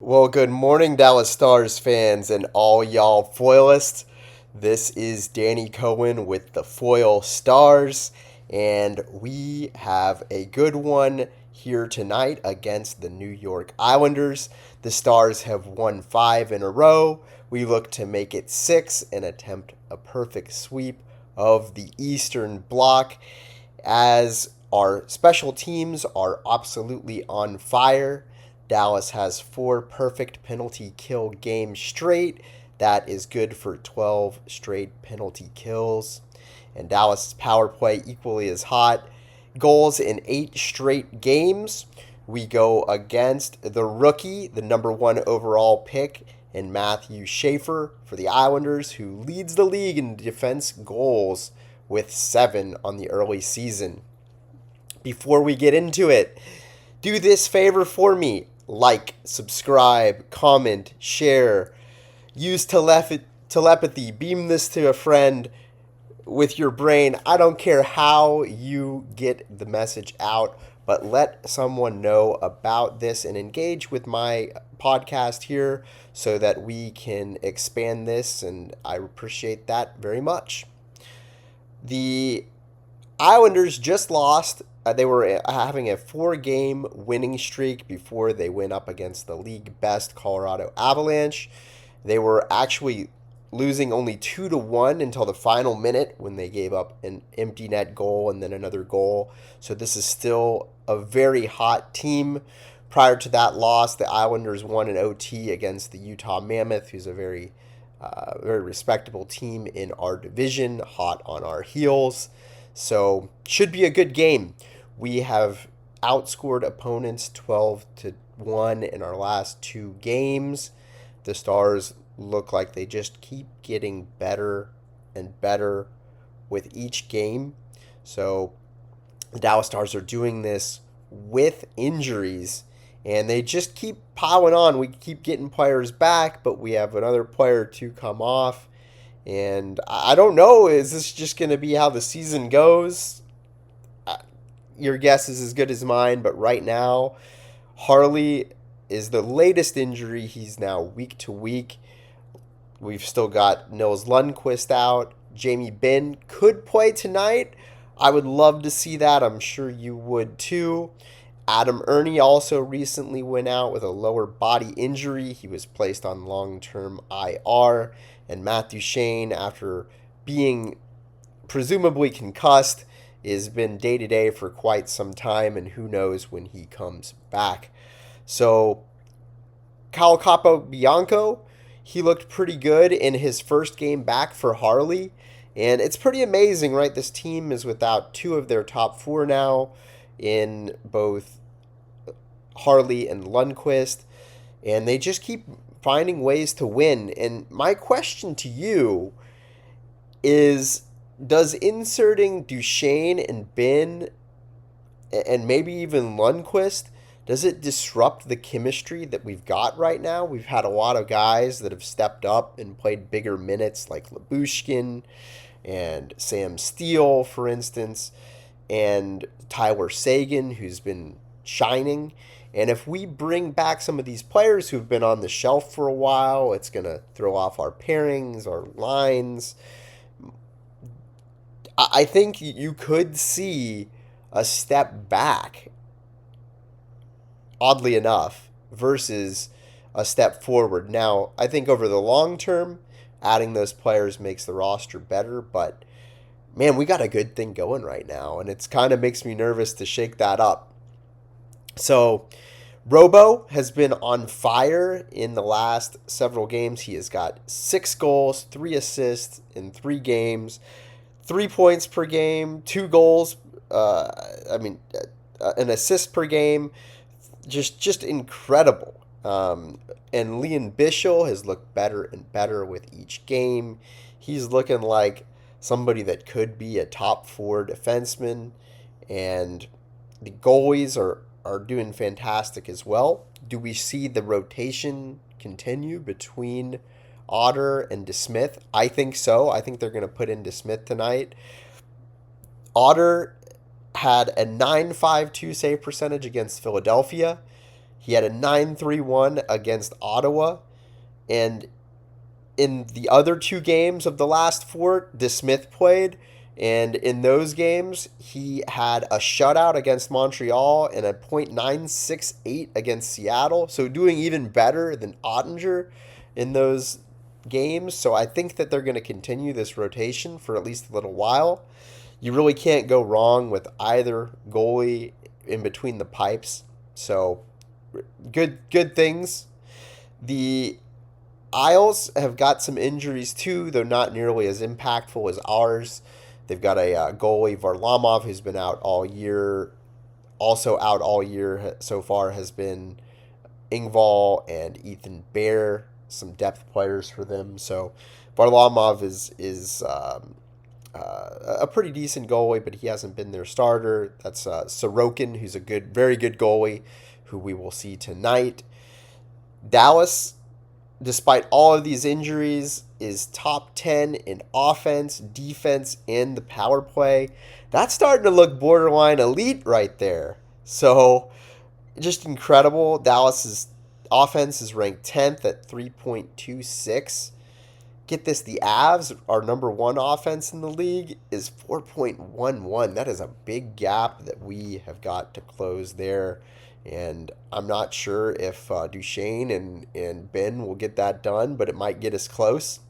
Well, good morning, Dallas Stars fans and all y'all foilists. This is Danny Cohen with the Foil Stars, and we have a good one here tonight against the New York Islanders. The Stars have won 5 in a row. We look to make it 6 and attempt a perfect sweep of the Eastern Bloc as our special teams are absolutely on fire. Dallas has 4 perfect penalty kill games straight. That is good for 12 straight penalty kills. And Dallas' power play equally as hot. Goals in 8 straight games. We go against the rookie, the number 1 overall pick, in Matthew Schaefer for the Islanders, who leads the league in defense goals with 7 on the early season. Before we get into it, do this favor for me. Like, subscribe, comment, share. Use telepathy. Beam this to a friend with your brain. I don't care how you get the message out, but let someone know about this and engage with my podcast here so that we can expand this, and I appreciate that very much. The Islanders just lost. They were having a 4-game winning streak before they went up against the league best Colorado Avalanche. They were actually losing only 2-1 until the final minute when they gave up an empty net goal and then another goal. So this is still a very hot team. Prior to that loss, the Islanders won an OT against the Utah Mammoth, who's a very respectable team in our division, hot on our heels. So should be a good game. We have outscored opponents 12-1 in our last 2 games. The Stars look like they just keep getting better and better with each game. So the Dallas Stars are doing this with injuries, and they just keep piling on. We keep getting players back, but we have another player to come off. And I don't know, is this just going to be how the season goes? Your guess is as good as mine, but right now, Harley is the latest injury. He's now week to week. We've still got Nils Lundkvist out. Jamie Benn could play tonight. I would love to see that. I'm sure you would too. Adam Ernie also recently went out with a lower body injury. He was placed on long-term IR. And Matthew Duchene, after being presumably concussed, has been day-to-day for quite some time, and who knows when he comes back. So, Capobianco, he looked pretty good in his first game back for Harley. And it's pretty amazing, right? This team is without 2 of their top 4 now in both Harley and Lundkvist. And they just keep finding ways to win. And my question to you is, does inserting Duchene and Benn and maybe even Lundkvist, does it disrupt the chemistry that we've got right now? We've had a lot of guys that have stepped up and played bigger minutes, like Lyubushkin and Sam Steele, for instance, and Tyler Seguin, who's been shining. And if we bring back some of these players who've been on the shelf for a while, it's going to throw off our pairings, our lines. I think you could see a step back, oddly enough, versus a step forward. Now, I think over the long term, adding those players makes the roster better, but man, we got a good thing going right now, and it's kind of makes me nervous to shake that up. So, Robo has been on fire in the last several games. He has got 6 goals, 3 assists in 3 games, 3 points per game, 2 goals, an assist per game. Just incredible. And Lian Bichsel has looked better and better with each game. He's looking like somebody that could be a top 4 defenseman. And the goalies are doing fantastic as well. Do we see the rotation continue between Otter and DeSmith? I think so. I think they're going to put in DeSmith tonight. Otter had a .952 save percentage against Philadelphia. He had a 9-3-1 against Ottawa. And in the other 2 games of the last 4, DeSmith played. And in those games, he had a shutout against Montreal and a .968 against Seattle. So doing even better than Oettinger in those games. So I think that they're going to continue this rotation for at least a little while. You really can't go wrong with either goalie in between the pipes. So good things. The Isles have got some injuries too, though not nearly as impactful as ours. They've got a goalie, Varlamov, who's been out all year. Also out all year so far has been Engvall and Ethan Bear, some depth players for them. So Varlamov is a pretty decent goalie, but he hasn't been their starter. That's Sorokin, who's a very good goalie, who we will see tonight. Dallas, despite all of these injuries, is top 10 in offense, defense, and the power play. That's starting to look borderline elite right there. So, just incredible. Dallas's offense is ranked 10th at 3.26. Get this, the Avs, our number 1 offense in the league, is 4.11. That is a big gap that we have got to close there. And I'm not sure if Duchene and Benn will get that done, but it might get us close.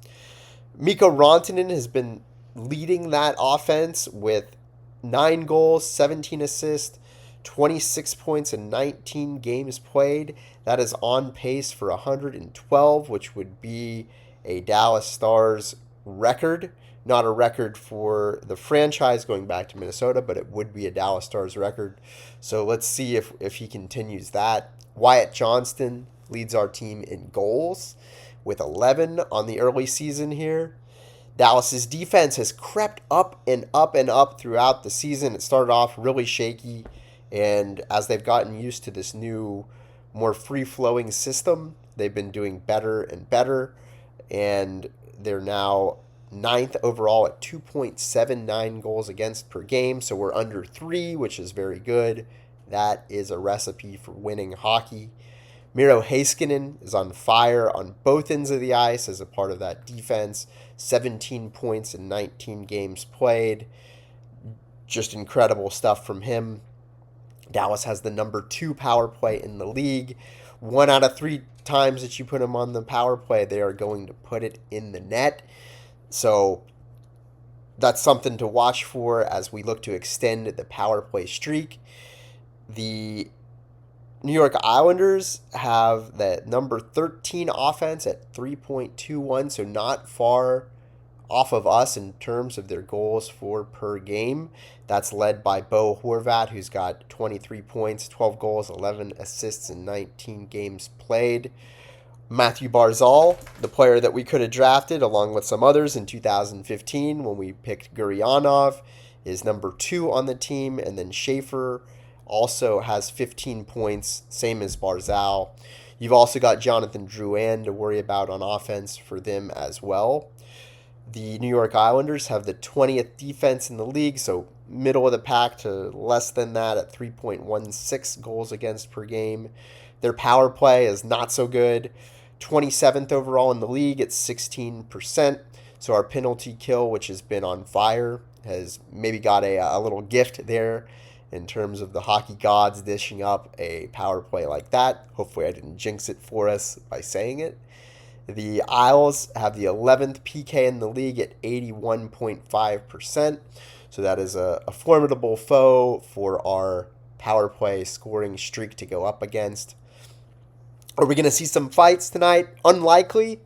Mikko Rantanen has been leading that offense with 9 goals, 17 assists, 26 points in 19 games played. That is on pace for 112, which would be a Dallas Stars record. Not a record for the franchise going back to Minnesota, but it would be a Dallas Stars record. So let's see if he continues that. Wyatt Johnston leads our team in goals with 11 on the early season here. Dallas's defense has crept up and up and up throughout the season. It started off really shaky, and as they've gotten used to this new, more free-flowing system, they've been doing better and better, and they're now 9th overall at 2.79 goals against per game, so we're under 3, which is very good. That is a recipe for winning hockey. Miro Heiskanen is on fire on both ends of the ice as a part of that defense. 17 points in 19 games played. Just incredible stuff from him. Dallas has the number 2 power play in the league. 1 out of 3 times that you put them on the power play, they are going to put it in the net. So that's something to watch for as we look to extend the power play streak. The New York Islanders have the number 13 offense at 3.21, so not far off of us in terms of their goals for per game. That's led by Bo Horvat, who's got 23 points, 12 goals, 11 assists in 19 games played. Mathew Barzal, the player that we could have drafted along with some others in 2015 when we picked Gurianov, is number 2 on the team. And then Schaefer also has 15 points, same as Barzal. You've also got Jonathan Drouin to worry about on offense for them as well. The New York Islanders have the 20th defense in the league, so middle of the pack to less than that at 3.16 goals against per game. Their power play is not so good. 27th overall in the league at 16%. So our penalty kill, which has been on fire, has maybe got a little gift there in terms of the hockey gods dishing up a power play like that. Hopefully I didn't jinx it for us by saying it. The Isles have the 11th PK in the league at 81.5%. So that is a formidable foe for our power play scoring streak to go up against. Are we going to see some fights tonight? Unlikely.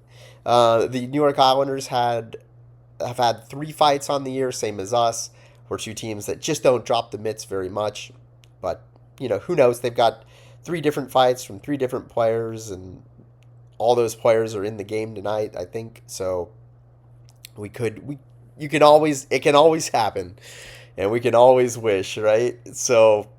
The New York Islanders have had 3 fights on the year, same as us. We're 2 teams that just don't drop the mitts very much. But, who knows? They've got 3 different fights from 3 different players, and all those players are in the game tonight, I think. So it can always happen, and we can always wish, right? So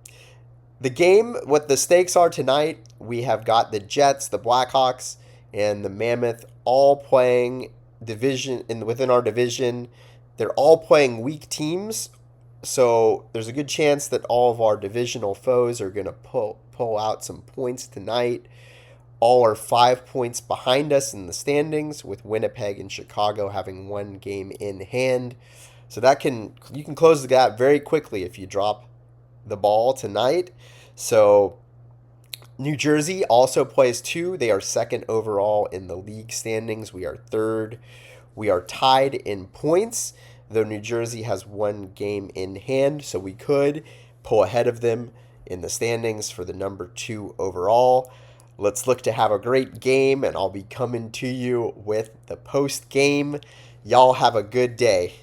the game, what the stakes are tonight, we have got the Jets, the Blackhawks, and the Mammoth all playing within our division. They're all playing weak teams, So there's a good chance that all of our divisional foes are going to pull out some points tonight. All are 5 points behind us in the standings, with Winnipeg and Chicago having one game in hand. So you can close the gap very quickly if you drop the ball tonight. So New Jersey also plays 2. They are second overall in the league standings. We are third. We are tied in points, though New Jersey has one game in hand, so we could pull ahead of them in the standings for the number 2 overall. Let's look to have a great game, and I'll be coming to you with the post game. Y'all have a good day.